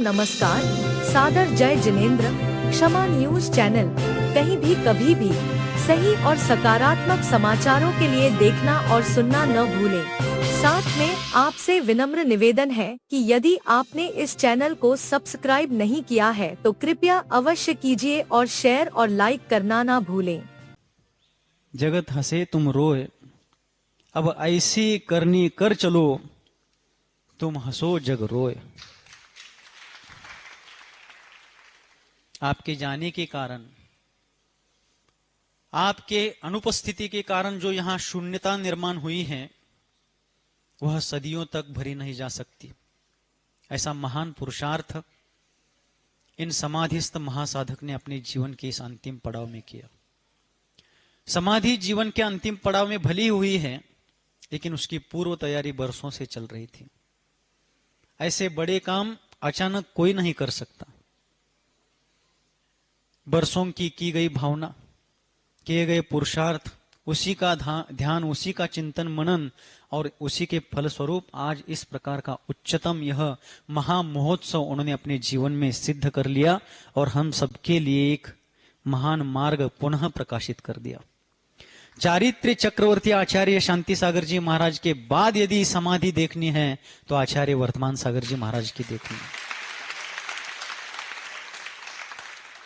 नमस्कार, सादर जय जिनेंद्र। क्षमा न्यूज चैनल कहीं भी कभी भी सही और सकारात्मक समाचारों के लिए देखना और सुनना न भूलें। साथ में आपसे विनम्र निवेदन है कि यदि आपने इस चैनल को सब्सक्राइब नहीं किया है तो कृपया अवश्य कीजिए और शेयर और लाइक करना ना भूलें। जगत हंसे तुम रोए, अब ऐसी करनी कर चलो, तुम हंसो जग रोए। आपके जाने के कारण, आपके अनुपस्थिति के कारण जो यहां शून्यता निर्माण हुई है वह सदियों तक भरी नहीं जा सकती। ऐसा महान पुरुषार्थ इन समाधिस्थ महासाधक ने अपने जीवन के इस अंतिम पड़ाव में किया। समाधि जीवन के अंतिम पड़ाव में भली हुई है, लेकिन उसकी पूर्व तैयारी बरसों से चल रही थी। ऐसे बड़े काम अचानक कोई नहीं कर सकता। बरसों की गई भावना, किए गए पुरुषार्थ, उसी का ध्यान, उसी का चिंतन मनन और उसी के फलस्वरूप आज इस प्रकार का उच्चतम यह महामहोत्सव उन्होंने अपने जीवन में सिद्ध कर लिया और हम सबके लिए एक महान मार्ग पुनः प्रकाशित कर दिया। चारित्र्य चक्रवर्ती आचार्य शांति सागर जी महाराज के बाद यदि समाधि देखनी है तो आचार्य वर्तमान सागर जी महाराज की देखनी है।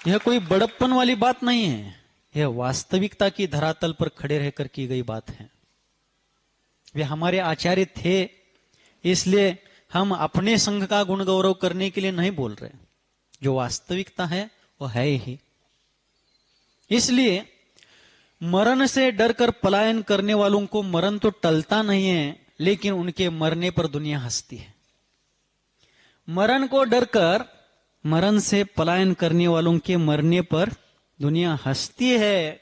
यह कोई बड़प्पन वाली बात नहीं है, यह वास्तविकता की धरातल पर खड़े रहकर की गई बात है। वे हमारे आचार्य थे, इसलिए हम अपने संघ का गुण गौरव करने के लिए नहीं बोल रहे। जो वास्तविकता है वो है ही। इसलिए मरण से डरकर पलायन करने वालों को मरण तो टलता नहीं है, लेकिन उनके मरने पर दुनिया हंसती है। मरण को डरकर, मरण से पलायन करने वालों के मरने पर दुनिया हंसती है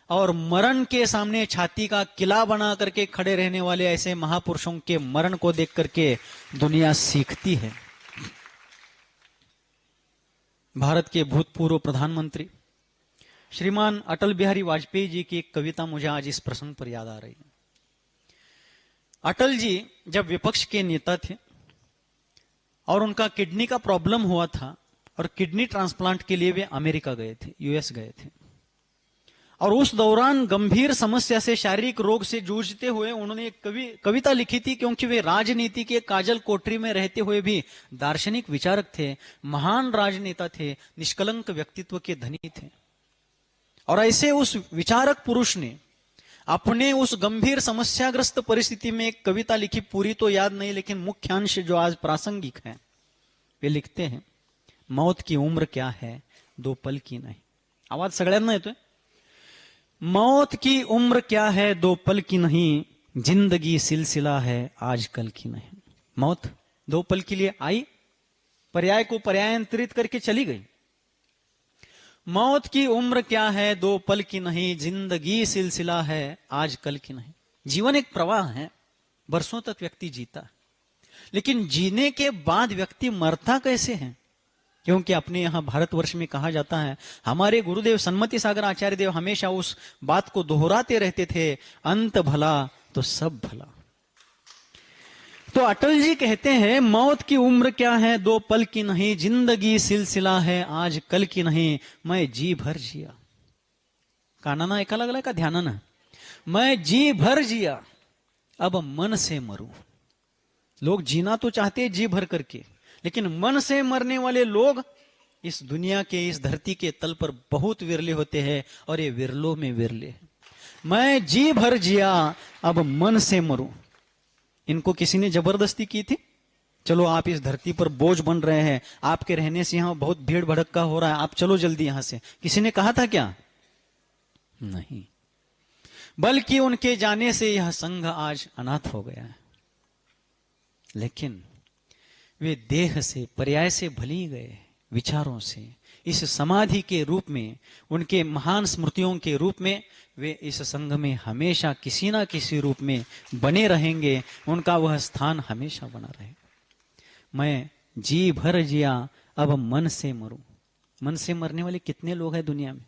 और मरण के सामने छाती का किला बना करके खड़े रहने वाले ऐसे महापुरुषों के मरण को देख करके दुनिया सीखती है। भारत के भूतपूर्व प्रधानमंत्री श्रीमान अटल बिहारी वाजपेयी जी की एक कविता मुझे आज इस प्रसंग पर याद आ रही है। अटल जी जब विपक्ष के नेता थे और उनका किडनी का प्रॉब्लम हुआ था और किडनी ट्रांसप्लांट के लिए वे अमेरिका गए थे, यूएस गए थे, और उस दौरान गंभीर समस्या से, शारीरिक रोग से जूझते हुए उन्होंने एक कविता लिखी थी, क्योंकि वे राजनीति के काजल कोठरी में रहते हुए भी दार्शनिक विचारक थे, महान राजनेता थे, निष्कलंक व्यक्तित्व के धनी थे। और ऐसे उस विचारक पुरुष ने अपने उस गंभीर समस्याग्रस्त परिस्थिति में एक कविता लिखी, पूरी तो याद नहीं लेकिन मुख्य अंश जो आज प्रासंगिक है। वे लिखते हैं, मौत की उम्र क्या है, दो पल की नहीं। आवाज सगळ्यांना येतोय? मौत की उम्र क्या है, दो पल की नहीं, जिंदगी सिलसिला है, आज कल की नहीं। मौत दो पल के लिए आई, पर्याय को पर्यायंतरित करके चली गई। मौत की उम्र क्या है, दो पल की नहीं, जिंदगी सिलसिला है, आज कल की नहीं। जीवन एक प्रवाह है, बरसों तक व्यक्ति जीता है, लेकिन जीने के बाद व्यक्ति मरता कैसे है? क्योंकि अपने यहां भारतवर्ष में कहा जाता है, हमारे गुरुदेव सन्मति सागर आचार्य देव हमेशा उस बात को दोहराते रहते थे, अंत भला तो सब भला। तो अटल जी कहते हैं, मौत की उम्र क्या है, दो पल की नहीं, जिंदगी सिलसिला है, आज कल की नहीं, मैं जी भर जिया। कानाना ऐकायला लागलाय का ध्यानानं? मैं जी भर जिया, अब मन से मरूं। लोग जीना तो चाहते हैं जी भर करके, लेकिन मन से मरने वाले लोग इस दुनिया के, इस धरती के तल पर बहुत विरले होते हैं, और ये विरलों में विरले। मैं जी भर जिया, अब मन से मरूं। इनको किसी ने जबरदस्ती की थी? चलो आप इस धरती पर बोझ बन रहे हैं, आपके रहने से यहां बहुत भीड़ भड़क्का हो रहा है, आप चलो जल्दी यहां से, किसी ने कहा था क्या? नहीं, बल्कि उनके जाने से यह संघ आज अनाथ हो गया है। लेकिन वे देह से, पर्याय से भली गए, विचारों से, इस समाधि के रूप में, उनके महान स्मृतियों के रूप में वे इस संघ में हमेशा किसी ना किसी रूप में बने रहेंगे। उनका वह स्थान हमेशा बना रहे। मैं जी भर जिया, अब मन से मरूं। मन से मरने वाले कितने लोग हैं दुनिया में?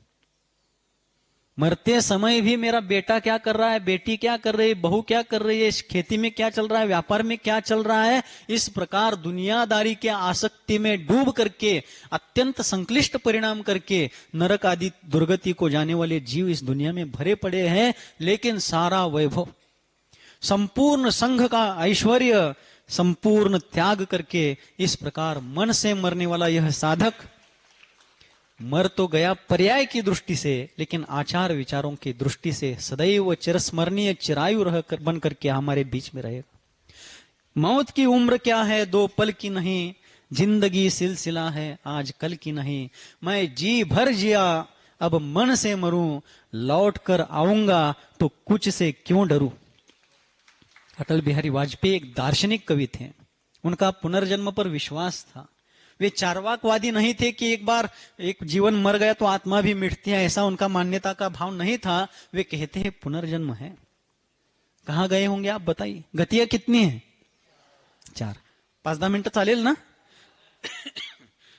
मरते समय भी मेरा बेटा क्या कर रहा है, बेटी क्या कर रही है, बहू क्या कर रही है, इस खेती में क्या चल रहा है, व्यापार में क्या चल रहा है, इस प्रकार दुनियादारी के आसक्ति में डूब करके अत्यंत संक्लिष्ट परिणाम करके नरक आदि दुर्गति को जाने वाले जीव इस दुनिया में भरे पड़े हैं। लेकिन सारा वैभव, संपूर्ण संघ का ऐश्वर्य, संपूर्ण त्याग करके इस प्रकार मन से मरने वाला यह साधक मर तो गया पर्याय की दृष्टि से, लेकिन आचार विचारों की दृष्टि से सदैव चिरस्मरणीय चिरायु रह कर बन करके हमारे बीच में रहेगा। मौत की उम्र क्या है, 2 पल की नहीं, जिंदगी सिलसिला है आज कल की नहीं। मैं जी भर जिया अब मन से मरूं, लौट कर आऊंगा तो कुछ से क्यों डरूं। अटल बिहारी वाजपेयी एक दार्शनिक कवि थे। उनका पुनर्जन्म पर विश्वास था। वे चार्वाकवादी नहीं थे कि एक बार एक जीवन मर गया तो आत्मा भी मिटती है, ऐसा उनका मान्यता का भाव नहीं था। वे कहते हैं पुनर्जन्म है। कहां गए होंगे आप बताइए, गतियां कितनी हैं? 4। 5-10 मिनट चालेल ना?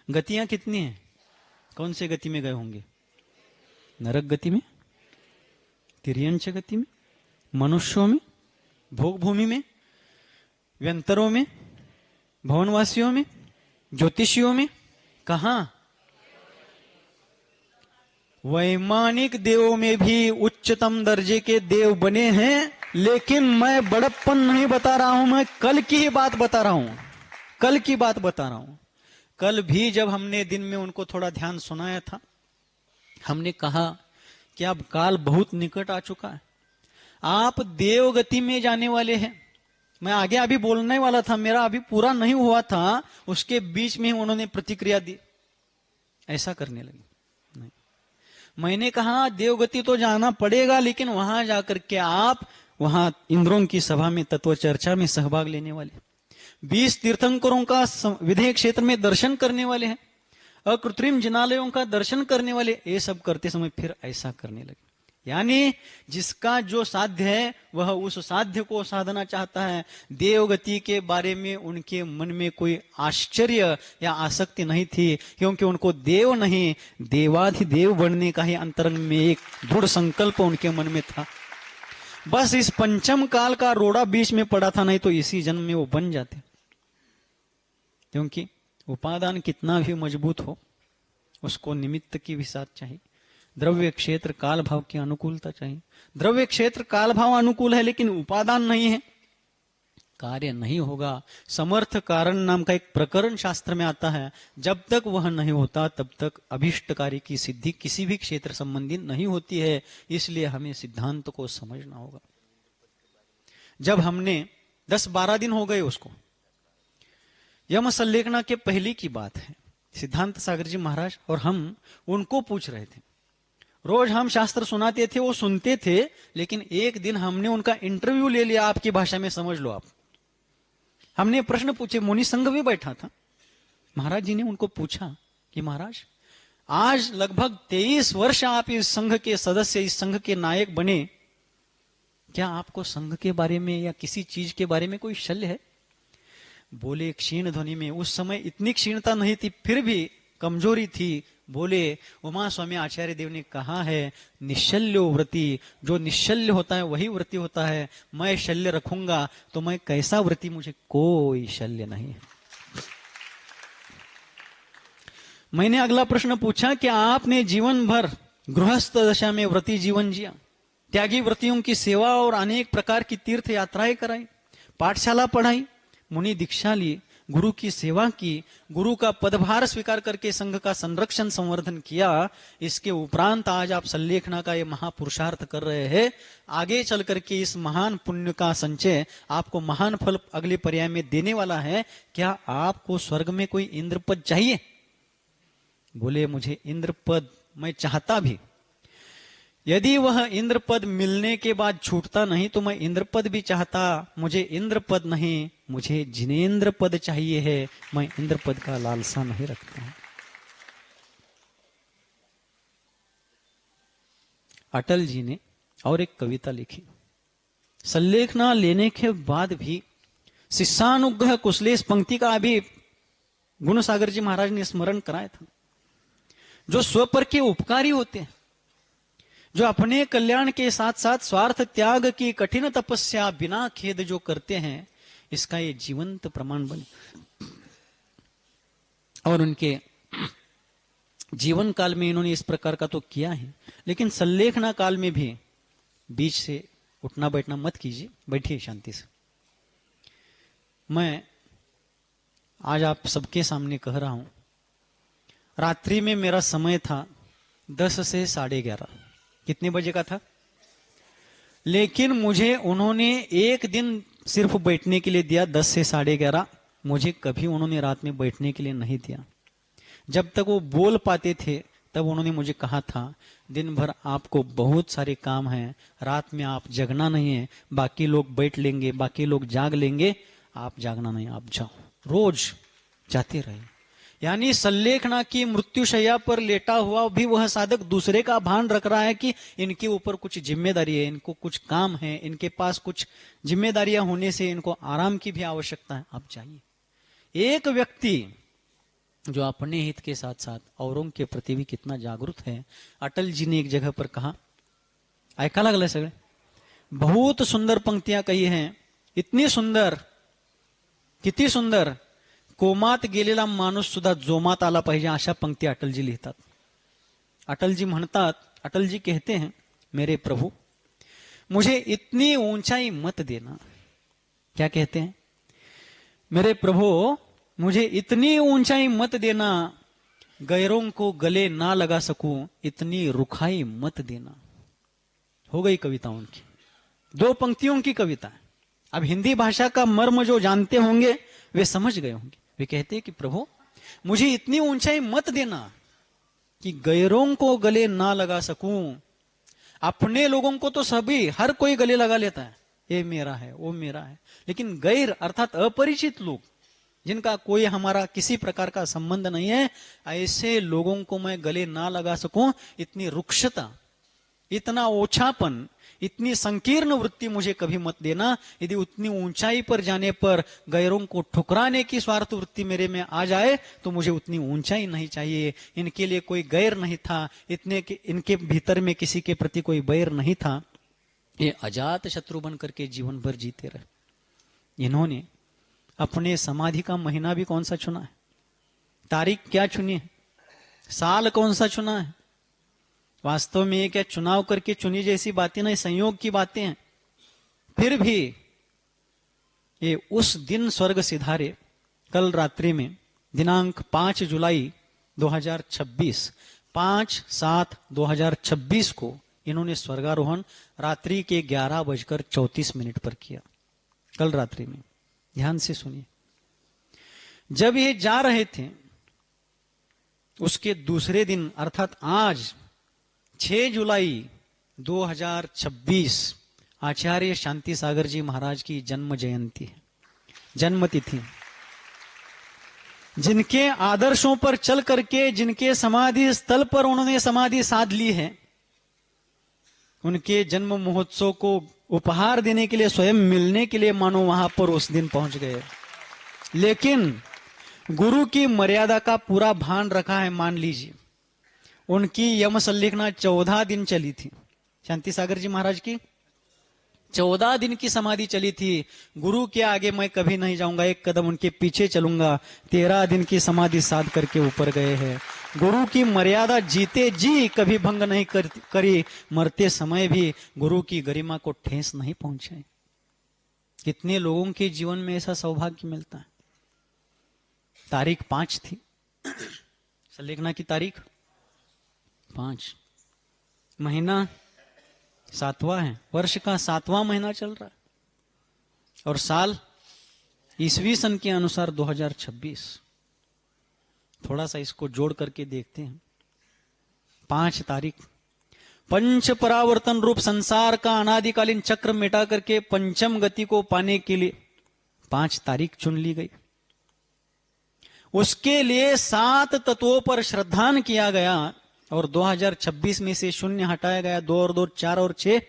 गतियां कितनी हैं? कौन से गति में गए होंगे? नरक गति में, तिर्यंच गति में, मनुष्यों में, भोग भूमि में, व्यंतरों में, भवनवासियों में, ज्योतिषियों में, कहा? वैमानिक देवों में भी उच्चतम दर्जे के देव बने हैं। लेकिन मैं बड़प्पन नहीं बता रहा हूं, मैं कल की ही बात बता रहा हूं, कल की बात बता रहा हूं। कल भी जब हमने दिन में उनको थोड़ा ध्यान सुनाया था, हमने कहा कि अब काल बहुत निकट आ चुका है, आप देवगति में जाने वाले हैं। मैं आगे अभी बोलने वाला था, मेरा अभी पूरा नहीं हुआ था, उसके बीच में उन्होंने प्रतिक्रिया दी, ऐसा करने लगी। नहीं, मैंने कहा देवगति तो जाना पड़ेगा, लेकिन वहां जाकर के आप वहां इंद्रों की सभा में तत्व चर्चा में सहभाग लेने वाले, 20 तीर्थंकरों का विधेय क्षेत्र में दर्शन करने वाले हैं, अकृत्रिम जिनालयों का दर्शन करने वाले। ये सब करते समय फिर ऐसा करने लगे। यानी जिसका जो साध्य है वह उस साध्य को साधना चाहता है। देवगति के बारे में उनके मन में कोई आश्चर्य या आसक्ति नहीं थी, क्योंकि उनको देव नहीं देवाधिदेव बनने का ही अंतरंग में एक दृढ़ संकल्प उनके मन में था। बस इस पंचम काल का रोड़ा बीच में पड़ा था, नहीं तो इसी जन्म में वो बन जाते। क्योंकि उपादान कितना भी मजबूत हो, उसको निमित्त की भी साथ चाहिए। द्रव्य क्षेत्र काल भाव की अनुकूलता चाहिए। द्रव्य क्षेत्र काल भाव अनुकूल है, लेकिन उपादान नहीं है, कार्य नहीं होगा। समर्थ कारण नाम का एक प्रकरण शास्त्र में आता है। जब तक वह नहीं होता तब तक अभिष्ट कार्य की सिद्धि किसी भी क्षेत्र संबंधी नहीं होती है। इसलिए हमें सिद्धांत को समझना होगा। जब हमने 10-12 दिन हो गए उसको, यम संलेखना के पहले की बात है, सिद्धांत सागर जी महाराज और हम उनको पूछ रहे थे। रोज हम शास्त्र सुनाते थे, वो सुनते थे, लेकिन एक दिन हमने उनका इंटरव्यू ले लिया, आपकी भाषा में समझ लो आप। हमने प्रश्न पूछे, मुनि संघ में बैठा था, महाराज जी ने उनको पूछा कि महाराज आज लगभग 23 वर्ष आप इस संघ के सदस्य, इस संघ के नायक बने, क्या आपको संघ के बारे में या किसी चीज के बारे में कोई शल्य है? बोले क्षीण ध्वनि में, उस समय इतनी क्षीणता नहीं थी, फिर भी कमजोरी थी। बोले उमा स्वामी आचार्य देव ने कहा है निश्चल्यो व्रति, जो निश्चल्य होता है वही व्रति होता है। मैं शल्य रखूंगा तो मैं कैसा व्रति, मुझे कोई शल्य नहीं है। मैंने अगला प्रश्न पूछा कि आपने जीवन भर गृहस्थ दशा में व्रति जीवन जिया, त्यागी व्रतियों की सेवा और अनेक प्रकार की तीर्थ यात्राएं कराई, पाठशाला पढ़ाई, मुनि दीक्षा ली, गुरु की सेवा की, गुरु का पदभार स्वीकार करके संघ का संरक्षण संवर्धन किया। इसके उपरांत आज आप संलेखना का ये महापुरुषार्थ कर रहे हैं। आगे चल करके इस महान पुण्य का संचय आपको महान फल अगले पर्याय में देने वाला है। क्या आपको स्वर्ग में कोई इंद्रपद चाहिए? बोले मुझे इंद्रपद मैं चाहता भी, यदि वह इंद्रपद मिलने के बाद छूटता नहीं तो मैं इंद्रपद भी चाहता। मुझे इंद्रपद नहीं, मुझे जिनेंद्र पद चाहिए है। मैं इंद्रपद का लालसा नहीं रखता हूं। अटल जी ने और एक कविता लिखी। संलेखना लेने के बाद भी शिष्यानुग्रह कुशलेश पंक्ति का अभी गुणसागर जी महाराज ने स्मरण कराया था। जो स्व पर के उपकारी होते हैं, जो अपने कल्याण के साथ साथ स्वार्थ त्याग की कठिन तपस्या बिना खेद जो करते हैं, इसका ये जीवंत प्रमाण बने। और उनके जीवन काल में इन्होंने इस प्रकार का तो किया है, लेकिन संलेखना काल में भी बीच से उठना बैठना मत कीजिए, बैठिए शांति से। मैं आज आप सबके सामने कह रहा हूं, रात्रि में मेरा समय था 10 से 11:30, कितने बजे का था? लेकिन मुझे उन्होंने एक दिन सिर्फ बैठने के लिए दिया 10 से 11:30, मुझे कभी उन्होंने रात में बैठने के लिए नहीं दिया। जब तक वो बोल पाते थे तब उन्होंने मुझे कहा था, दिन भर आपको बहुत सारे काम हैं, रात में आप जगना नहीं है, बाकी लोग बैठ लेंगे, बाकी लोग जाग लेंगे, आप जागना नहीं, आप जाओ। रोज जाते रहे। यानी संलेखना की मृत्युशैया पर लेटा हुआ भी वह साधक दूसरे का भान रख रहा है कि इनके ऊपर कुछ जिम्मेदारी है, इनको कुछ काम है, इनके पास कुछ जिम्मेदारियां होने से इनको आराम की भी आवश्यकता है, आप जाइए। एक व्यक्ति जो अपने हित के साथ साथ औरों के प्रति भी कितना जागरूक है। अटल जी ने एक जगह पर कहा, ऐका लागलं सगळे, बहुत सुंदर पंक्तियां कही हैं, इतनी सुंदर, किती सुंदर, कोमात गेलेला माणूस सुद्धा जोमात आला पाहिजे, अशा पंक्ती अटल जी लिहितात। अटल जी म्हणतात, अटल जी कहते हैं, मेरे प्रभु मुझे इतनी ऊंचाई मत देना। क्या कहते हैं? मेरे प्रभु मुझे इतनी ऊंचाई मत देना, गैरों को गले ना लगा सकूं, इतनी रुखाई मत देना। हो गई कविता उनकी, 2 पंक्तियों की कविता है। अब हिंदी भाषा का मर्म जो जानते होंगे वे समझ गए होंगे। वे कहते हैं कि प्रभु मुझे इतनी ऊंचाई मत देना कि गैरों को गले ना लगा सकूं। अपने लोगों को तो सभी, हर कोई गले लगा लेता है, ये मेरा है, वो मेरा है, लेकिन गैर अर्थात अपरिचित लोग, जिनका कोई हमारा किसी प्रकार का संबंध नहीं है, ऐसे लोगों को मैं गले ना लगा सकूं, इतनी रुक्षता, इतना ओछापन, इतनी संकीर्ण वृत्ति मुझे कभी मत देना। यदि उतनी ऊंचाई पर जाने पर गैरों को ठुकराने की स्वार्थ वृत्ति मेरे में आ जाए तो मुझे उतनी ऊंचाई नहीं चाहिए। इनके लिए कोई गैर नहीं था, इनके भीतर में किसी के प्रति कोई बैर नहीं था, ये अजात शत्रु बन करके जीवन भर जीते रहे। इन्होंने अपने समाधि का महीना भी कौन सा चुना है, तारीख क्या चुनी है, साल कौन सा चुना है? वास्तव में ये क्या चुनाव करके चुनी जैसी बातें नहीं, संयोग की बातें हैं। फिर भी ये उस दिन स्वर्ग सिधारे, कल रात्रि में दिनांक 5 जुलाई 2026, 5/7/2026 को इन्होंने स्वर्गारोहण रात्रि के 11:34 पर किया, कल रात्रि में। ध्यान से सुनिए। जब ये जा रहे थे उसके दूसरे दिन अर्थात आज 6 जुलाई 2026 आचार्य शांति सागर जी महाराज की जन्म जयंती है, जन्मतिथि। जिनके आदर्शों पर चल करके, जिनके समाधि स्थल पर उन्होंने समाधि साध ली है, उनके जन्म महोत्सव को उपहार देने के लिए, स्वयं मिलने के लिए मानो वहां पर उस दिन पहुंच गए। लेकिन गुरु की मर्यादा का पूरा भान रखा है। मान लीजिए उनकी यम संलेखना 14 दिन चली थी, शांति सागर जी महाराज की 14 दिन की समाधि चली थी। गुरु के आगे मैं कभी नहीं जाऊंगा, एक कदम उनके पीछे चलूंगा। 13 दिन की समाधि साध करके ऊपर गए हैं। गुरु की मर्यादा जीते जी कभी भंग नहीं करी, मरते समय भी गुरु की गरिमा को ठेस नहीं पहुंचाई। कितने लोगों के जीवन में ऐसा सौभाग्य मिलता है। तारीख 5 थी, संलेखना की तारीख 5, महीना 7वां है, वर्ष का 7वां महीना चल रहा है, और साल ईसवी सन के अनुसार 2026। थोड़ा सा इसको जोड़ करके देखते हैं। 5 तारीख, पंच परावर्तन रूप संसार का अनादिकालीन चक्र मिटा करके पंचम गति को पाने के लिए 5 तारीख चुन ली गई। उसके लिए 7 तत्वों पर श्रद्धान किया गया और 2026 में से 0 हटाया गया। 2 और 2 4 और 6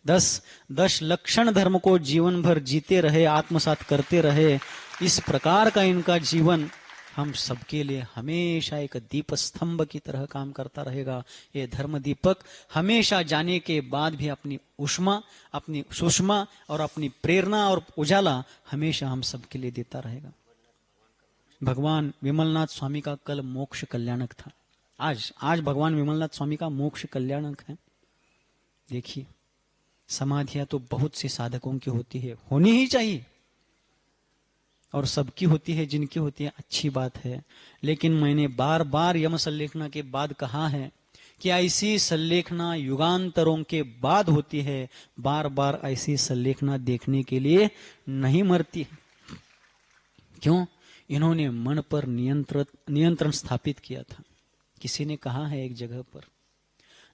10 लक्षण धर्म को जीवन भर जीते रहे, आत्मसात करते रहे। इस प्रकार का इनका जीवन हम सबके लिए हमेशा एक दीप स्तंभ की तरह काम करता रहेगा। ये धर्म दीपक हमेशा जाने के बाद भी अपनी उष्मा, अपनी सुषमा और अपनी प्रेरणा और उजाला हमेशा हम सबके लिए देता रहेगा। भगवान विमलनाथ स्वामी का कल मोक्ष कल्याणक था। आज भगवान विमलनाथ स्वामी का मोक्ष कल्याणक है। देखिए, समाधियां तो बहुत से साधकों की होती है, होनी ही चाहिए, और सबकी होती है, जिनकी होती है अच्छी बात है। लेकिन मैंने बार बार यम संलेखना के बाद कहा है कि ऐसी संलेखना युगांतरों के बाद होती है, बार बार ऐसी संलेखना देखने के लिए नहीं मरती है। क्यों? इन्होंने मन पर नियंत्रण स्थापित किया था। किसी ने कहा है एक जगह पर,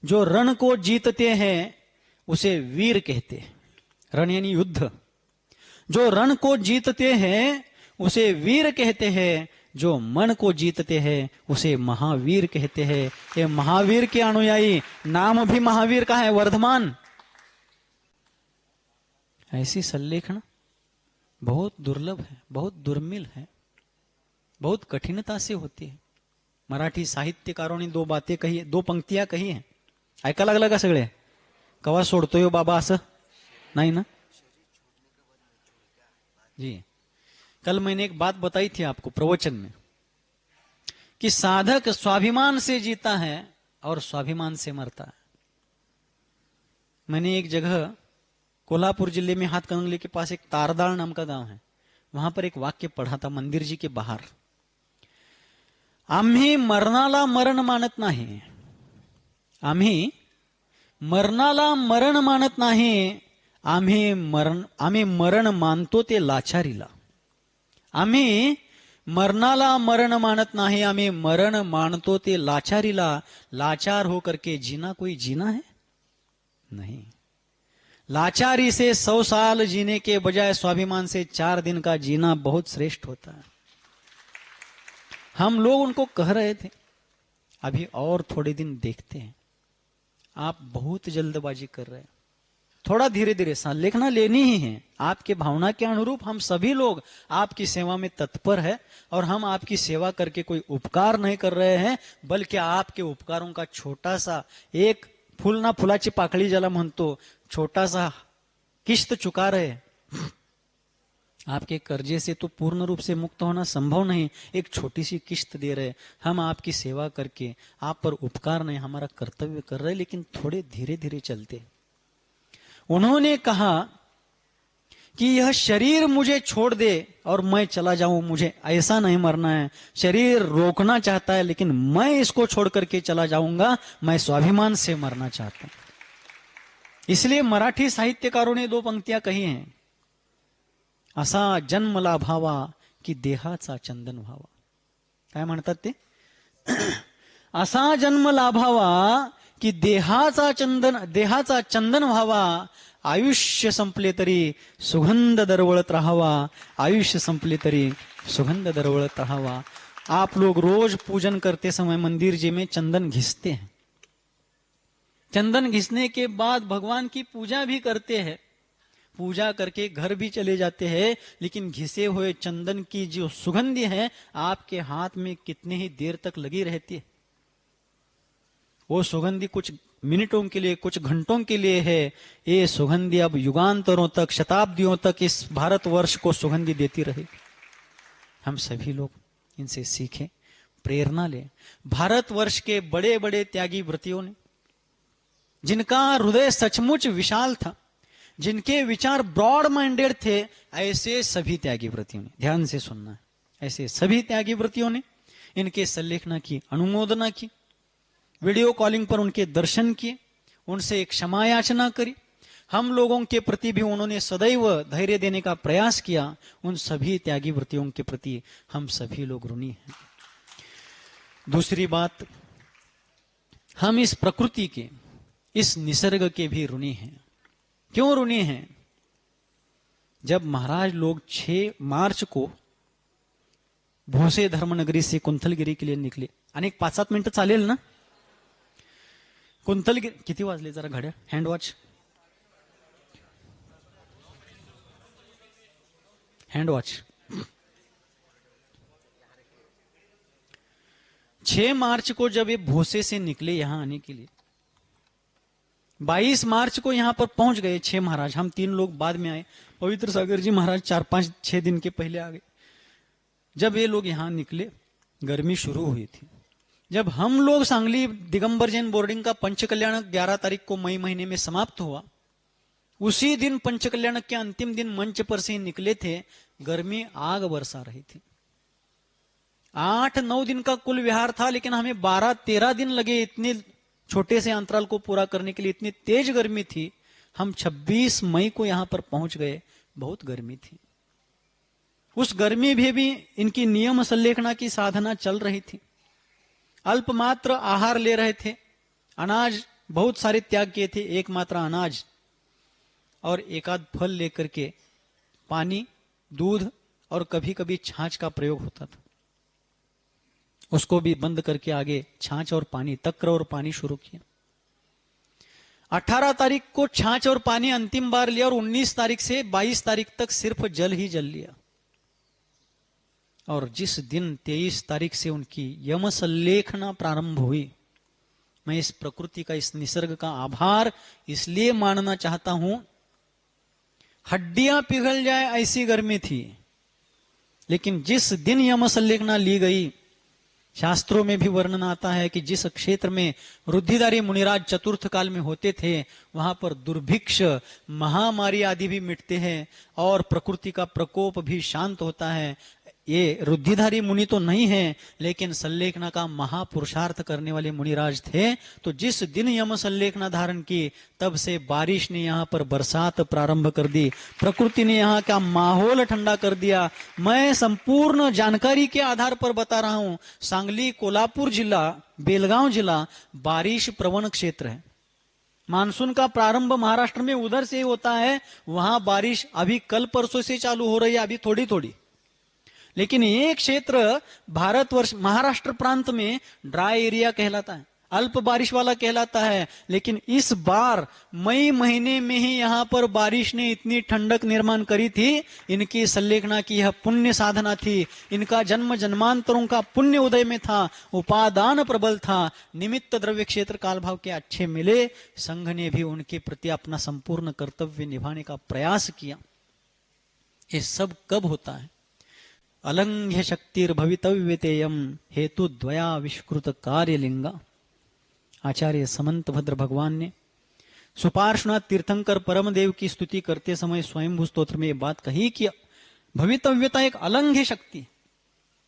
जो रण को जीतते हैं उसे वीर कहते हैं। रण यानी युद्ध। जो रण को जीतते हैं उसे वीर कहते हैं, जो मन को जीतते हैं उसे महावीर कहते हैं। ये महावीर के अनुयायी, नाम भी महावीर का है, वर्धमान। ऐसी संलेखना बहुत दुर्लभ है, बहुत दुर्मिल है, बहुत कठिनता से होती है। मराठी साहित्यकारों ने दो बातें कही, दो पंक्तियां कही हैं, ऐका लागला का सगळे? कवा सोडतोय हो बाबा असं? नहीं ना जी। कल मैंने एक बात बताई थी आपको प्रवचन में कि साधक स्वाभिमान से जीता है और स्वाभिमान से मरता है। मैंने एक जगह कोल्हापुर जिले में हाथकणंगले के पास एक तारदाळ नाम का गांव है, वहां पर एक वाक्य पढ़ा था मंदिर जी के बाहर, आम्ही मरणाला मरण मानत नाही, आम्ही मरणाला मरण मानत नाही, आम्ही मरण मानतो ते लाचारीला। आम्ही मरणाला मरण मानत नाही, आम्ही मरण मानतो ते लाचारीला। लाचार होकर के जीना कोई जीना है? नहीं। लाचारी से 100 साल जीने के बजाय स्वाभिमान से 4 दिन का जीना बहुत श्रेष्ठ होता है। हम लोग उनको कह रहे थे अभी और थोड़े दिन देखते हैं। आप बहुत जल्दबाजी कर रहे हैं, थोड़ा धीरे धीरे संलेखना लेनी ही है। आपके भावना के अनुरूप हम सभी लोग आपकी सेवा में तत्पर है, और हम आपकी सेवा करके कोई उपकार नहीं कर रहे हैं, बल्कि आपके उपकारों का छोटा सा एक फूल ना फुलाची पाकळी ज्याला म्हणतो, छोटा सा किस्त चुका रहे। आपके कर्जे से तो पूर्ण रूप से मुक्त होना संभव नहीं, एक छोटी सी किस्त दे रहे। हम आपकी सेवा करके आप पर उपकार नहीं, हमारा कर्तव्य कर रहे, लेकिन थोड़े धीरे धीरे चलते। उन्होंने कहा कि यह शरीर मुझे छोड़ दे और मैं चला जाऊं, मुझे ऐसा नहीं मरना है। शरीर रोकना चाहता है लेकिन मैं इसको छोड़ करके चला जाऊंगा, मैं स्वाभिमान से मरना चाहता हूं। इसलिए मराठी साहित्यकारों ने 2 पंक्तियां कही हैं, असा जन्म लाभावा की देहाचा चंदन व्हावा। काय म्हणतात ते? असा जन्म लाभावा की देहाचा चंदन व्हावा, आयुष्य संपले तरी सुगंध दरवळत राहावा, आयुष्य संपले तरी सुगंध दरवळत राहावा। आप लोग रोज पूजन करते समय मंदिर जी में चंदन घिसते हैं, चंदन घिसने के बाद भगवान की पूजा भी करते हैं, पूजा करके घर भी चले जाते हैं, लेकिन घिसे हुए चंदन की जो सुगंधी है आपके हाथ में कितने ही देर तक लगी रहती है। वो सुगंधी कुछ मिनटों के लिए, कुछ घंटों के लिए है, ये सुगंधी अब युगांतरों तक, शताब्दियों तक इस भारतवर्ष को सुगंधी देती रहेगी। हम सभी लोग इनसे सीखें, प्रेरणा लें। भारतवर्ष के बड़े बड़े त्यागी व्रतियों ने, जिनका हृदय सचमुच विशाल था, जिनके विचार ब्रॉड माइंडेड थे, ऐसे सभी त्यागी व्रतियों ने, ध्यान से सुनना है, ऐसे सभी त्यागी व्रतियों ने इनके संलेखना की अनुमोदना की, वीडियो कॉलिंग पर उनके दर्शन किए, उनसे एक क्षमा याचना करी। हम लोगों के प्रति भी उन्होंने सदैव धैर्य देने का प्रयास किया। उन सभी त्यागी व्रतियों के प्रति हम सभी लोग ऋणी हैं। दूसरी बात, हम इस प्रकृति के, इस निसर्ग के भी ऋणी हैं। क्यों ऋणी हैं? जब महाराज लोग 6 मार्च को भोसे धर्मनगरी से कुंथलगिरी के लिए निकले, अनेक 5-7 मिनिटं चालेल ना? कुंथलगिरी किती वाजले जरा घड्या, हँड वॉच, हँड वॉच, 6 मार्च को जब ये भोसे से निकले यहां आने के लिए, 22 मार्च को यहां पर पहुंच गए 6 महाराज, हम 3 लोग बाद में आए, पवित्र सागर जी महाराज 4-5-6 दिन के पहले आ गए। जब ये लोग यहां निकले गर्मी शुरू हुई थी। जब हम लोग सांगली दिगंबर जैन बोर्डिंग का पंचकल्याण 11 तारीख को मई महीने में समाप्त हुआ, उसी दिन पंचकल्याण के अंतिम दिन मंच पर से निकले थे, गर्मी आग बरसा रही थी। 8-9 दिन का कुल विहार था, लेकिन हमें 12-13 दिन लगे इतने छोटे से अंतराल को पूरा करने के लिए। इतनी तेज गर्मी थी। हम 26 मई को यहां पर पहुंच गए, बहुत गर्मी थी। उस गर्मी में भी इनकी नियम संलेखना की साधना चल रही थी। अल्पमात्र आहार ले रहे थे, अनाज बहुत सारे त्याग किए थे, एकमात्र अनाज और एकाध फल लेकर के पानी, दूध और कभी कभी छाछ का प्रयोग होता था। उसको भी बंद करके आगे छाछ और पानी, तक्र और पानी शुरू किया। 18 तारीख को छाछ और पानी अंतिम बार लिया और 19 तारीख से 22 तारीख तक सिर्फ जल ही जल लिया। और जिस दिन 23 तारीख से उनकी यम संलेखना प्रारंभ हुई, मैं इस प्रकृति का, इस निसर्ग का आभार इसलिए मानना चाहता हूं। हड्डियां पिघल जाए ऐसी गर्मी थी, लेकिन जिस दिन यम संलेखना ली गई, शास्त्रों में भी वर्णन आता है कि जिस क्षेत्र में रुद्धिधारी मुनिराज चतुर्थ काल में होते थे, वहां पर दुर्भिक्ष, महामारी आदि भी मिटते हैं और प्रकृति का प्रकोप भी शांत होता है। ये रुद्धिधारी मुनि तो नहीं है, लेकिन संलेखना का महापुरुषार्थ करने वाले मुनिराज थे। तो जिस दिन यम संलेखना धारण की, तब से बारिश ने यहाँ पर बरसात प्रारंभ कर दी, प्रकृति ने यहाँ का माहौल ठंडा कर दिया। मैं संपूर्ण जानकारी के आधार पर बता रहा हूं। सांगली, कोल्हापुर जिला, बेलगांव जिला बारिश प्रवण क्षेत्र है। मानसून का प्रारंभ महाराष्ट्र में उधर से होता है, वहां बारिश अभी कल परसों से चालू हो रही है, अभी थोड़ी थोड़ी। लेकिन ये क्षेत्र भारतवर्ष महाराष्ट्र प्रांत में ड्राई एरिया कहलाता है, अल्प बारिश वाला कहलाता है। लेकिन इस बार मई महीने में ही यहां पर बारिश ने इतनी ठंडक निर्माण करी थी। इनकी संलेखना की यह पुण्य साधना थी, इनका जन्म जन्मांतरों का पुण्य उदय में था, उपादान प्रबल था, निमित्त द्रव्य क्षेत्र काल भाव के अच्छे मिले। संघ ने भी उनके प्रति अपना संपूर्ण कर्तव्य निभाने का प्रयास किया। ये सब कब होता है? अलंघ्य शक्तिर्भवितव्यतेयम हेतु द्वया विष्कृत कार्यलिंगा। आचार्य समंत भद्र भगवान ने सुपार्श्वनाथ तीर्थंकर परमदेव की स्तुति करते समय स्वयंभू स्तोत्र में ये बात कही कि भवितव्यता एक अलंघ्य शक्ति,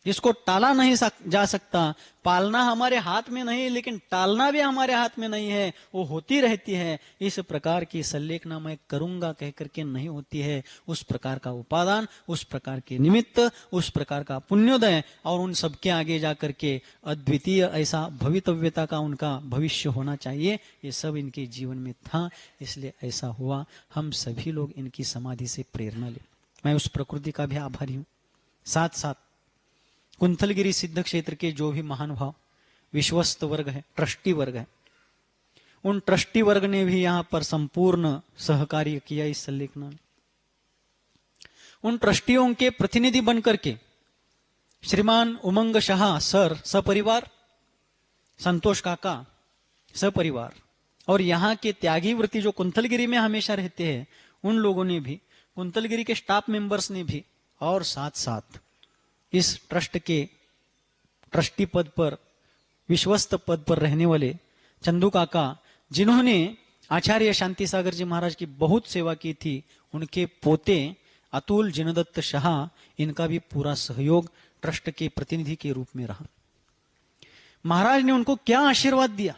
जिसको टाला नहीं जा सकता। पालना हमारे हाथ में नहीं, लेकिन टालना भी हमारे हाथ में नहीं है, वो होती रहती है। इस प्रकार की संलेखना मैं करूंगा कह करके नहीं होती है। उस प्रकार का उपादान, उस प्रकार के निमित्त, उस प्रकार का पुण्योदय और उन सबके आगे जाकर के अद्वितीय ऐसा भवितव्यता का उनका भविष्य होना चाहिए, ये सब इनके जीवन में था, इसलिए ऐसा हुआ। हम सभी लोग इनकी समाधि से प्रेरणा लें। मैं उस प्रकृति का भी आभारी हूं। साथ साथ कुंथलगिरी सिद्ध क्षेत्र के जो भी महानुभाव विश्वस्त वर्ग है, ट्रस्टी वर्ग है, उन ट्रस्टी वर्ग ने भी यहां पर संपूर्ण सहकार्य किया इस संलेखना में। उन ट्रस्टियों के प्रतिनिधि बनकर के श्रीमान उमंग शाह सर सपरिवार, संतोष काका सपरिवार और यहाँ के त्यागी व्रती जो कुंथलगिरी में हमेशा रहते हैं, उन लोगों ने भी, कुंथलगिरी के स्टाफ मेंबर्स ने भी, और साथ साथ इस ट्रस्ट के ट्रस्टी पद पर, विश्वस्त पद पर रहने वाले चंदू काका, जिन्होंने आचार्य शांति सागर जी महाराज की बहुत सेवा की थी, उनके पोते अतुल जिनदत्त शाह, इनका भी पूरा सहयोग ट्रस्ट के प्रतिनिधि के रूप में रहा। महाराज ने उनको क्या आशीर्वाद दिया,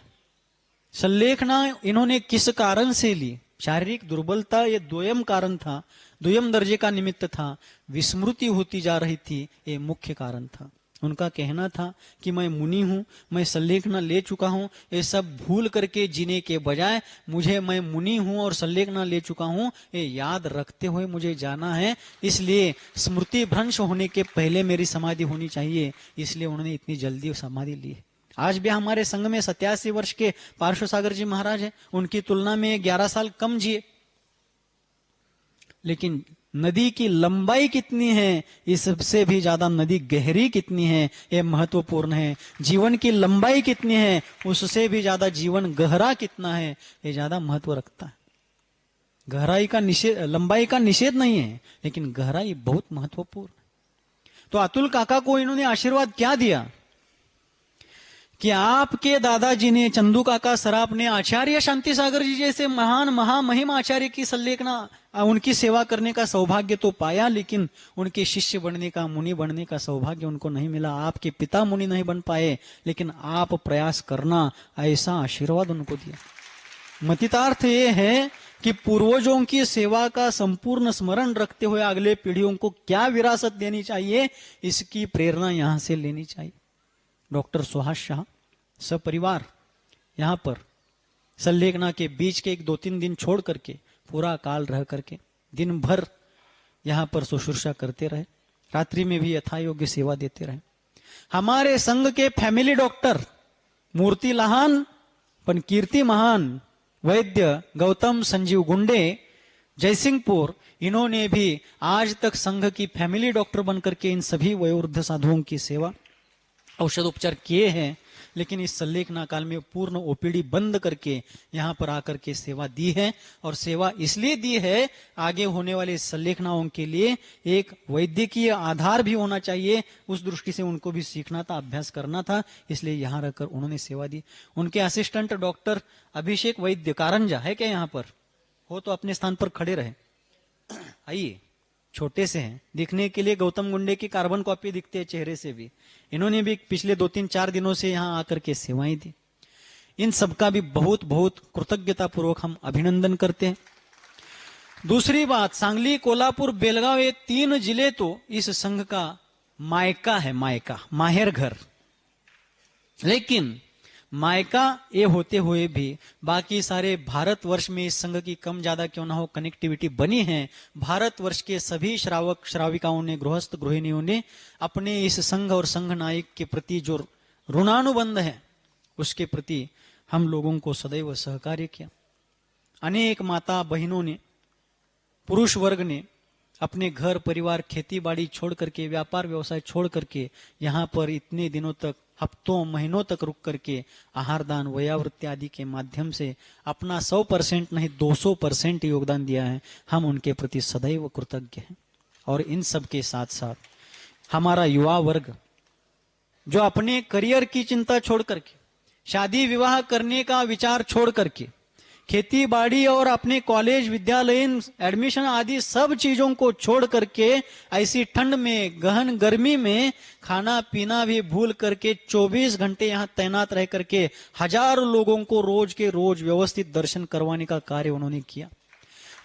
संलेखना इन्होंने किस कारण से ली? शारीरिक दुर्बलता ये द्वयम कारण था, द्वयम दर्जे का निमित्त था। विस्मृति होती जा रही थी, ये मुख्य कारण था। उनका कहना था कि मैं मुनि हूं, मैं संलेखना ले चुका हूं, ये सब भूल करके जीने के बजाय मुझे, मैं मुनि हूं और संलेखना ले चुका हूं, ये याद रखते हुए मुझे जाना है। इसलिए स्मृति भ्रंश होने के पहले मेरी समाधि होनी चाहिए, इसलिए उन्होंने इतनी जल्दी समाधि ली है। आज भी हमारे संघ में 87 वर्ष के पार्श्व सागर जी महाराज हैं, उनकी तुलना में 11 साल कम जिए, लेकिन नदी की लंबाई कितनी है, इससे भी ज्यादा नदी गहरी कितनी है, ये महत्वपूर्ण है। जीवन की लंबाई कितनी है, उससे भी ज्यादा जीवन गहरा कितना है, ये ज्यादा महत्व रखता है। गहराई का निषेध, लंबाई का निषेध नहीं है, लेकिन गहराई बहुत महत्वपूर्ण। तो अतुल काका को इन्होंने आशीर्वाद क्या दिया कि आपके दादाजी ने, चंदू काका सराफ ने, आचार्य शांति सागर जी जैसे महान महामहिम आचार्य की सल्लेखना, उनकी सेवा करने का सौभाग्य तो पाया, लेकिन उनके शिष्य बनने का, मुनि बनने का सौभाग्य उनको नहीं मिला। आपके पिता मुनि नहीं बन पाए, लेकिन आप प्रयास करना, ऐसा आशीर्वाद उनको दिया। मतितार्थ ये है कि पूर्वजों की सेवा का संपूर्ण स्मरण रखते हुए अगले पीढ़ियों को क्या विरासत देनी चाहिए, इसकी प्रेरणा यहां से लेनी चाहिए। डॉक्टर सुहास शाह सपरिवार यहां पर सल्लेखना के बीच के 1-2-3 दिन छोड़ करके पूरा काल रह करके दिन भर यहां पर शुश्रूषा करते रहे, रात्रि में भी यथायोग्य सेवा देते रहे। हमारे संघ के फैमिली डॉक्टर, मूर्ति लहान पण कीर्ति महान, वैद्य गौतम संजीव गुंडे जयसिंहपुर, इन्होंने भी आज तक संघ की फैमिली डॉक्टर बनकर के इन सभी वयोवृद्ध साधुओं की सेवा, औषध उपचार किए हैं। लेकिन इस सल्लेखना काल में पूर्ण ओपीडी बंद करके यहां पर आकर के सेवा दी है, और सेवा इसलिए दी है, आगे होने वाले सल्लेखनाओं के लिए एक वैद्यकीय आधार भी होना चाहिए, उस दृष्टि से उनको भी सीखना था, अभ्यास करना था, इसलिए यहां रहकर उन्होंने सेवा दी। उनके असिस्टेंट डॉक्टर अभिषेक वैद्य कारंजा है क्या यहाँ पर? हो तो अपने स्थान पर खड़े रहे। आइए, छोटे से हैं, दिखने के लिए गौतम गुंडे की कार्बन कॉपी दिखते हैं चेहरे से भी। इन्होंने भी पिछले 2-3-4 दिनों से यहाँ आकर के सेवाएं दी। इन सबका भी बहुत बहुत कृतज्ञता पूर्वक हम अभिनंदन करते हैं। दूसरी बात, सांगली, कोल्हापुर, बेलगांव, ये 3 जिले तो इस संघ का मायका है, मायका, माहेर घर। लेकिन मायका ये होते हुए भी बाकी सारे भारतवर्ष में इस संघ की कम ज्यादा क्यों ना हो कनेक्टिविटी बनी है। भारतवर्ष के सभी श्रावक श्राविकाओं ने, गृहस्थ गृहिणियों ने अपने इस संघ और संघ नायक के प्रति जो ऋणानुबंध है, उसके प्रति हम लोगों को सदैव सहकार्य किया। अनेक माता बहनों ने, पुरुष वर्ग ने अपने घर परिवार, खेती बाड़ी छोड़ करके, व्यापार व्यवसाय छोड़ करके यहाँ पर इतने दिनों तक, हफ्तों महीनों तक रुक करके आहार दान, वयावृत्ति आदि के माध्यम से अपना 100% नहीं 200% योगदान दिया है। हम उनके प्रति सदैव कृतज्ञ हैं। और इन सब के साथ साथ हमारा युवा वर्ग जो अपने करियर की चिंता छोड़ करके, शादी विवाह करने का विचार छोड़ करके, खेती बाड़ी और अपने कॉलेज विद्यालय एडमिशन आदि सब चीजों को छोड़ करके ऐसी ठंड में, गहन गर्मी में खाना पीना भी भूल करके 24 घंटे यहाँ तैनात रह करके हजारों लोगों को रोज के रोज व्यवस्थित दर्शन करवाने का कार्य उन्होंने किया।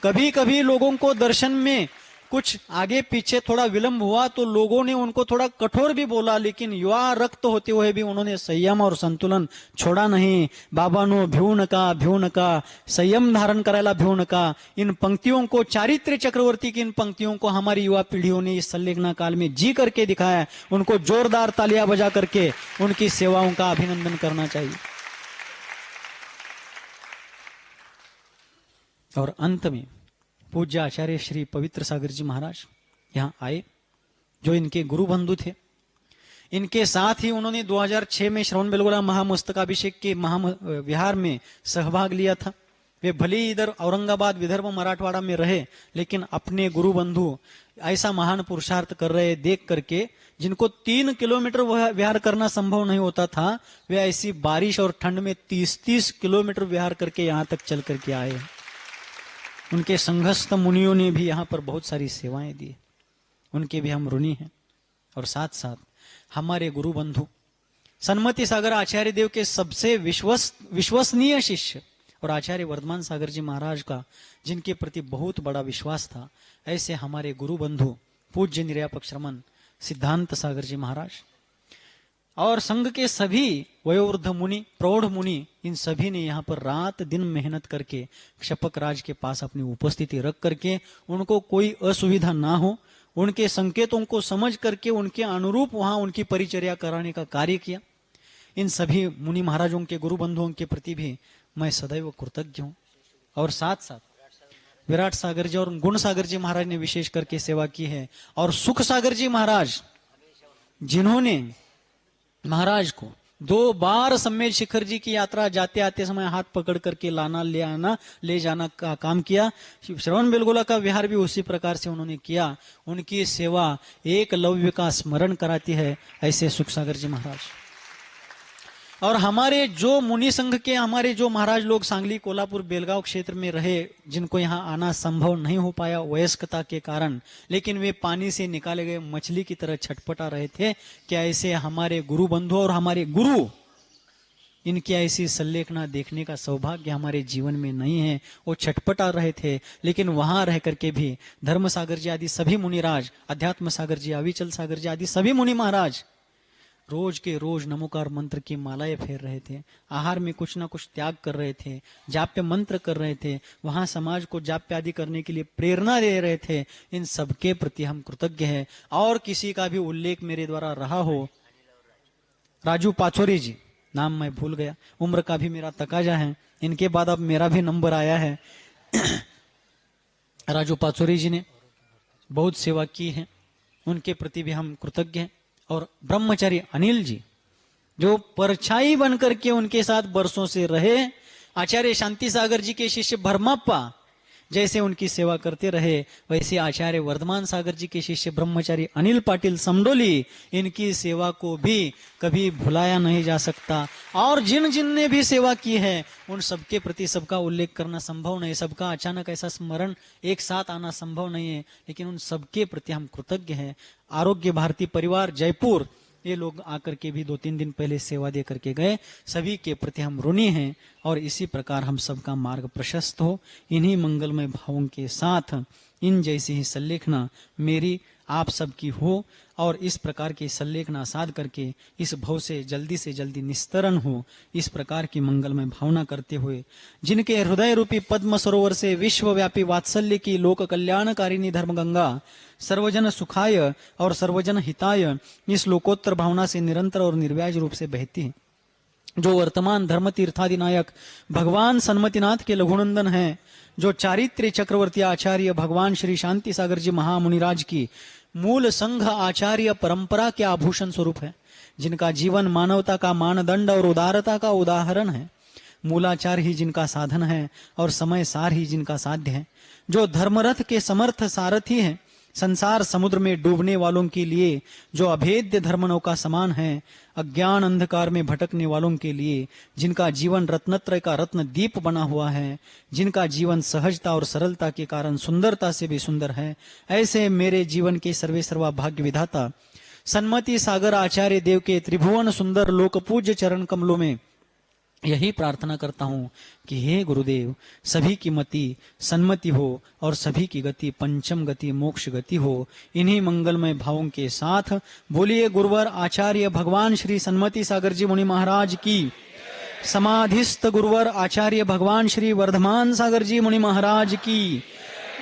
कभी कभी लोगों को दर्शन में कुछ आगे पीछे थोड़ा विलंब हुआ तो लोगों ने उनको थोड़ा कठोर भी बोला, लेकिन युवा रक्त होते हुए भी उन्होंने संयम और संतुलन छोड़ा नहीं। बाबानो भिऊ नका, संयम धारण करायला भिऊ नका। इन पंक्तियों को, चारित्र्य चक्रवर्ती की इन पंक्तियों को हमारी युवा पीढ़ियों ने इस सल्लेखना काल में जी करके दिखाया। उनको जोरदार तालियां बजा करके उनकी सेवाओं का अभिनंदन करना चाहिए। और अंत में पूज्य आचार्य श्री पवित्र सागर जी महाराज यहाँ आए, जो इनके गुरु बंधु थे। इनके साथ ही उन्होंने 2006 में श्रवण बेलगोला महामस्तकाभिषेक के विहार में सहभाग लिया था। वे भले ही इधर औरंगाबाद, विदर्भ, मराठवाड़ा में रहे, लेकिन अपने गुरु बंधु ऐसा महान पुरुषार्थ कर रहे देख करके, जिनको 3 किलोमीटर विहार करना संभव नहीं होता था, वे ऐसी बारिश और ठंड में 30-30 किलोमीटर विहार करके यहाँ तक चल करके आए। उनके संघस्थ मुनियों ने भी यहाँ पर बहुत सारी सेवाएं दी, उनके भी हम ऋणी हैं। और साथ साथ हमारे गुरु बंधु सन्मति सागर आचार्य देव के सबसे विश्वसनीय शिष्य और आचार्य वर्धमान सागर जी महाराज का जिनके प्रति बहुत बड़ा विश्वास था, ऐसे हमारे गुरु बंधु पूज्य निर्यापक श्रमण सिद्धांत सागर जी महाराज और संघ के सभी वयोवृद्ध मुनि, प्रौढ़ मुनि, इन सभी ने यहाँ पर रात दिन मेहनत करके क्षपक राज के पास अपनी उपस्थिति रख करके उनको कोई असुविधा ना हो, उनके संकेतों को समझ करके उनके अनुरूप वहां उनकी परिचर्या कराने का कार्य किया। इन सभी मुनि महाराजों के, गुरु बंधुओं के प्रति भी मैं सदैव कृतज्ञ हूं। और साथ साथ विराट सागर जी और गुण सागर जी महाराज ने विशेष करके सेवा की है। और सुख सागर जी महाराज जिन्होंने महाराज को 2 बार सम्मेद शिखर जी की यात्रा जाते आते समय हाथ पकड़ करके लाना ले आना ले जाना का काम किया, श्रवण बेलगोला का विहार भी उसी प्रकार से उन्होंने किया। उनकी सेवा एकलव्य का स्मरण कराती है, ऐसे सुख सागर जी महाराज। और हमारे जो मुनि संघ के हमारे जो महाराज लोग सांगली, कोल्हापुर, बेलगांव क्षेत्र में रहे, जिनको यहाँ आना संभव नहीं हो पाया वयस्कता के कारण, लेकिन वे पानी से निकाले गए मछली की तरह छटपटा रहे थे कि ऐसे हमारे गुरु बंधु और हमारे गुरु, इनकी ऐसी संलेखना देखने का सौभाग्य हमारे जीवन में नहीं है। वो छटपटा रहे थे, लेकिन वहां रह करके भी धर्म सागर जी आदि सभी मुनिराज, अध्यात्म सागर जी, अविचल सागर जी आदि सभी मुनि महाराज रोज के रोज नमोकार मंत्र की मालाएं फेर रहे थे, आहार में कुछ ना कुछ त्याग कर रहे थे, जाप्य मंत्र कर रहे थे, वहां समाज को जाप्य आदि करने के लिए प्रेरणा दे रहे थे। इन सबके प्रति हम कृतज्ञ हैं। और किसी का भी उल्लेख मेरे द्वारा रहा हो, राजू पाचोरी जी, नाम मैं भूल गया, उम्र का भी मेरा तकाजा है, इनके बाद अब मेरा भी नंबर आया है। राजू पाचोरी जी ने बहुत सेवा की है, उनके प्रति भी हम कृतज्ञ हैं। और ब्रह्मचारी अनिल जी, जो परछाई बनकर के उनके साथ बरसों से रहे, आचार्य शांति सागर जी के शिष्य भरमाप्पा जैसे उनकी सेवा करते रहे, वैसे आचार्य वर्धमान सागर जी के शिष्य ब्रह्मचारी अनिल पाटिल समडोली, इनकी सेवा को भी कभी भुलाया नहीं जा सकता। और जिन जिन ने भी सेवा की है उन सबके प्रति सबका उल्लेख करना संभव नहीं, सबका अचानक ऐसा स्मरण एक साथ आना संभव नहीं है, लेकिन उन सबके प्रति हम कृतज्ञ हैं। आरोग्य भारती परिवार जयपुर, ये लोग आकर के भी 2-3 दिन पहले सेवा दे करके गए, सभी के प्रति हम ऋणी हैं। और इसी प्रकार हम सबका मार्ग प्रशस्त हो, इन्हीं मंगलमय भावों के साथ इन जैसी ही संलेखना मेरी आप सबकी हो, और इस प्रकार की संलेखना साध करके इस भव से जल्दी निस्तरण हो, इस प्रकार की मंगलमय भावना करते हुए, जिनके हृदय रूपी पद्म सरोवर से विश्वव्यापी वात्सल्य की लोक कल्याणकारिणी धर्म गंगा सर्वजन सुखाय और सर्वजन हिताय इस लोकोत्तर भावना से निरंतर और निर्व्याज रूप से बहती है, जो वर्तमान धर्म तीर्थादिनायक भगवान सन्मतिनाथ के लघुनंदन हैं, जो चारित्र्य चक्रवर्ती आचार्य भगवान श्री शांति सागर जी महामुनिराज की मूल संघ आचार्य परंपरा के आभूषण स्वरूप है, जिनका जीवन मानवता का मानदंड और उदारता का उदाहरण है, मूलाचार ही जिनका साधन है और समय सार ही जिनका साध्य है, जो धर्मरथ के समर्थ सारथी है, संसार समुद्र में डूबने वालों के लिए जो अभेद्य धर्मनों का समान है, अज्ञान अंधकार में भटकने वालों के लिए जिनका जीवन रत्नत्रय का रत्न दीप बना हुआ है, जिनका जीवन सहजता और सरलता के कारण सुंदरता से भी सुंदर है, ऐसे मेरे जीवन के सर्वे सर्वा भाग्य विधाता सन्मति सागर आचार्य देव के त्रिभुवन सुंदर लोक पूज्य चरण कमलों में यही प्रार्थना करता हूं कि हे गुरुदेव, सभी की मति सन्मति हो और सभी की गति पंचम गति मोक्ष गति हो। इन्हीं मंगलमय भावों के साथ बोलिए गुरुवर आचार्य भगवान श्री सन्मति सागर जी मुनि महाराज की, समाधिस्थ गुरुवर आचार्य भगवान श्री वर्धमान सागर जी मुनि महाराज की,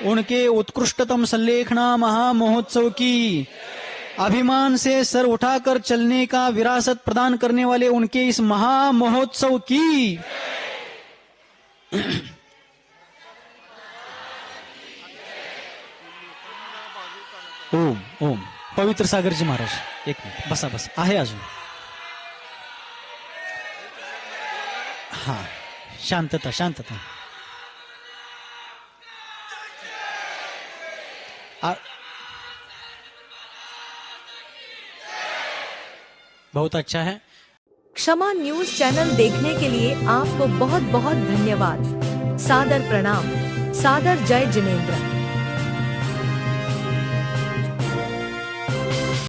उनके उत्कृष्टतम संलेखना महामहोत्सव की, अभिमान से सर उठाकर चलने का विरासत प्रदान करने वाले उनके इस महामहोत्सव की। ओम ओम पवित्र सागर जी महाराज, एक मिनिट बसा आहे अजून, हा शांतता शांतता। बहुत अच्छा है। क्षमा न्यूज चैनल देखने के लिए आपको बहुत बहुत धन्यवाद। सादर प्रणाम। सादर जय जिनेंद्र।